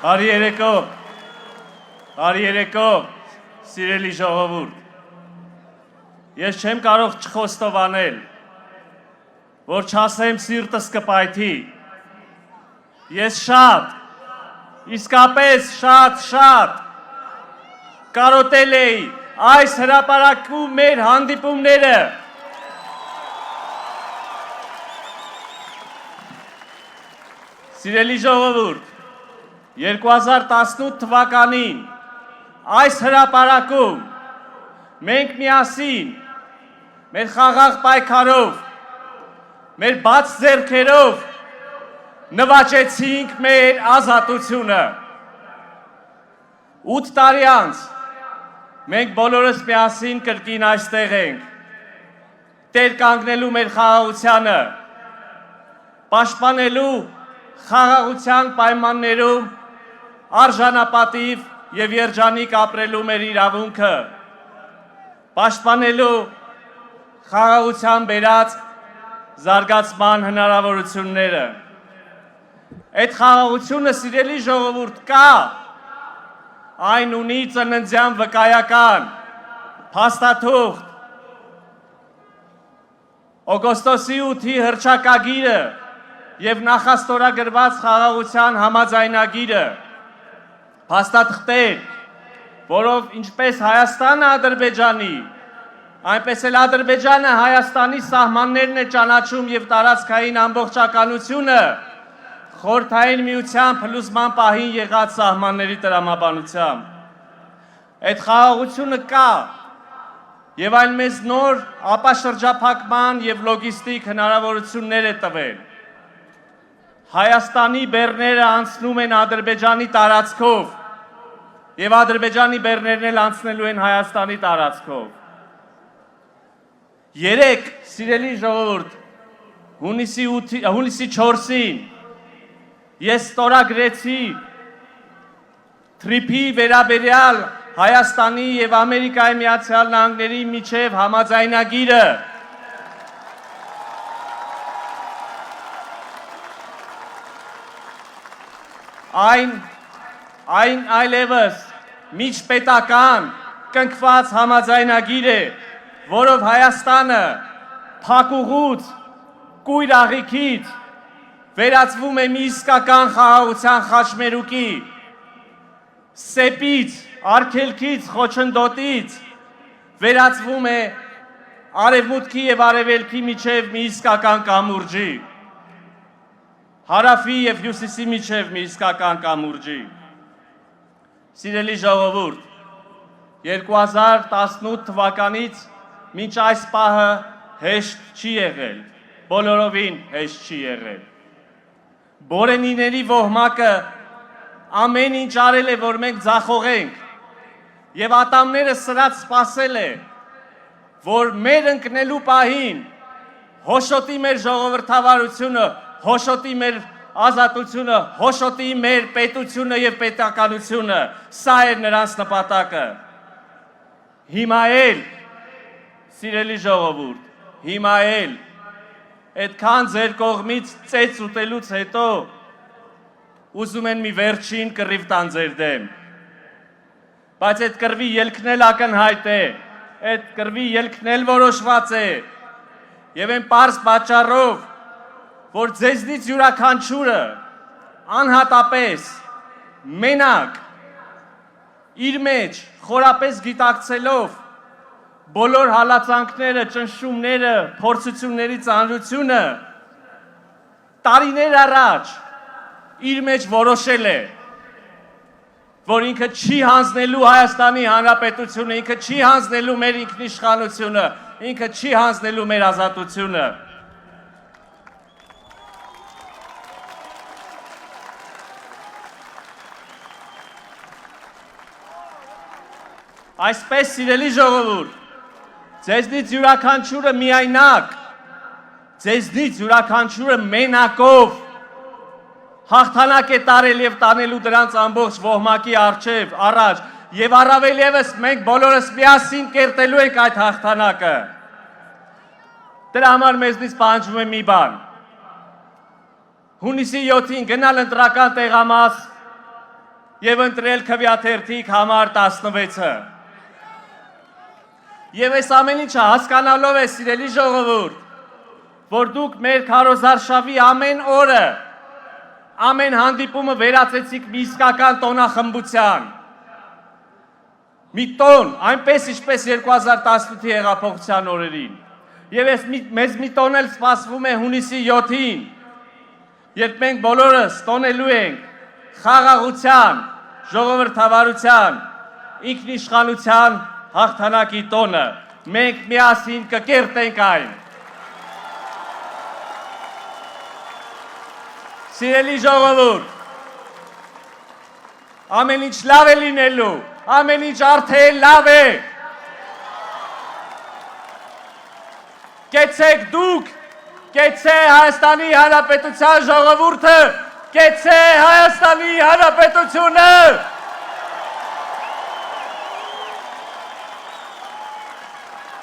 Բարի երեկո, սիրելի ժողովուրդ, ես չեմ կարող չխոստովանել, որ չասեմ սիրտս կպայթի, ես շատ, իսկապես շատ կարոտել էի այս հրապարակում մեր հանդիպումները, սիրելի ժողովուրդ, 2018 թվականին այս հրապարակում մենք միասին մեր խաղաղ պայքարով, մեր բաց ձեռքերով նվաճեցինք մեր ազատությունը։ 8 տարի անց մենք բոլորս միասին կրկին այստեղ ենք, տեր կանգնելու մեր խաղաղությանը, պաշտպանելու խաղաղության պայմաններում արժանապատիվ և երջանիկ ապրելու մեր իրավունքը, պաշտպանելու խաղաղության բերած զարգացման հնարավորությունները։ Այդ խաղաղությունը, սիրելի ժողովուրդ, կա, այն ունի ծննդյան վկայական, փաստաթուղթ, օգոստոսի 8-ի հռչակագիրը և նախաստորագրված խաղաղության համաձայնագիրը, փաստաթղթեր, որով ինչպես Հայաստանը Ադրբեջանի, այնպես էլ Ադրբեջանը Հայաստանի սահմաններն է ճանաչում և տարածքային ամբողջականությունը Խորհրդային Միության փլուզման պահին եղած սահմանների տրամաբանությամբ։ Այդ խաղաղությունը կա և այն մեզ նոր ապաշրջափակման և լոգիստիկ հնարավորություններ է տվել։ Հայաստանի բեռները անցնում են Ադրբեջանի տարածքով և Ադրբեջանի բեռներն էլ անցնելու են Հայաստանի տարածքով։ Երեկ, սիրելի ժողովուրդ, հունիսի 4-ին ես ստորագրեցի թրիփի վերաբերյալ Հայաստանի և Ամերիկայի Միացյալ Նահանգների միջև համաձայնագիրը։ Այն այլևս միջպետական կնքված համաձայնագիր է, որով Հայաստանը փակուղուց, կույր աղիքից վերածվում է մի իսկական խաղաղության խաչմերուկի, սեպից, արգելքից, խոչընդոտից վերածվում է արևմուտքի և արևելքի միջև մի իսկական կամուրջի, հարավի և հյուսիսի միջև մի իսկական կամուրջի։ Սիրելի ժողովուրդ, 2018 թվականից մինչ այս պահը հեշտ չի եղել, բոլորովին հեշտ չի եղել։ Բորենիների ոհմակը ամեն ինչ արել է, որ մենք ձախողենք, և ատամները սրած սպասել է, որ մեր ընկնելու պահին հոշոտի մեր ժողովրդավարությունը, հոշոտի մեր ազատությունը, հոշոտի մեր պետությունը և պետականությունը, սա էր նրանց նպատակը։ Հիմա էլ, սիրելի ժողովուրդ, հիմա էլ, այդքան ձեր կողմից ծեծ ուտելուց հետո, ուզում են մի վերջին կռիվ տան ձեր դեմ, բայց այդ կռվի ելքն էլ ակնհայտ է, այդ կռվի ելքն էլ որոշված է, և այն պարզ պատճառով, որ ձեզնից յուրաքանչյուրը անհատապես, մենակ, իր մեջ խորապես գիտակցելով բոլոր հալածանքները, ճնշումները, փորձությունների ծանրությունը, տարիներ առաջ իր մեջ որոշել է, որ ինքը չի հանձնելու Հայաստանի Հանրապետությունը, ինքը չի հանձնելու մեր ինքնիշխանությունը, ինքը չի հանձնելու մեր ազատությունը։ Այսպես, սիրելի ժողովուրդ, ձեզնից յուրաքանչյուրը միայնակ, ձեզնից յուրաքանչյուրը մենակով հաղթանակ է տարել և տանելու դրանց ամբողջ ոհմակի առաջ, և առավել ևս մենք բոլորս միասին կերտելու ենք այդ հաղթանակը։ Դրա համար մեզնից պահանջվում է մի բան։ Հունիսի 7-ին գնալ ընտրական տեղամաս եւ ընտրել քվեաթերթիկ համար 16-ը։ Եվ այս ամեն ինչը հասկանալով է, սիրելի ժողովուրդ, որ դուք մեր քարոզարշավի ամեն օրը, ամեն հանդիպումը վերածեցիք մի իսկական տոնախմբության։ Մի տոն, այնպես ինչպես 2018-ի հեղափոխության օրերին։ Եվ մեզ մի տոն էլ սպասվում է հունիսի 7-ին, երբ մենք բոլորս տոնելու ենք խաղաղության, ժողովրդավարության, ինքնիշխանության հաղթանակի տոնը, մենք միասին կկերտենք այն։ Սիրելի ժողովուրդ, ամեն ինչ լավ է լինելու, ամեն ինչ արդեն լավ է։ Կեցեք դուք, կեցե Հայաստանի Հանրապետության ժողովուրդը, կեցե Հայաստանի Հանրապետությունը։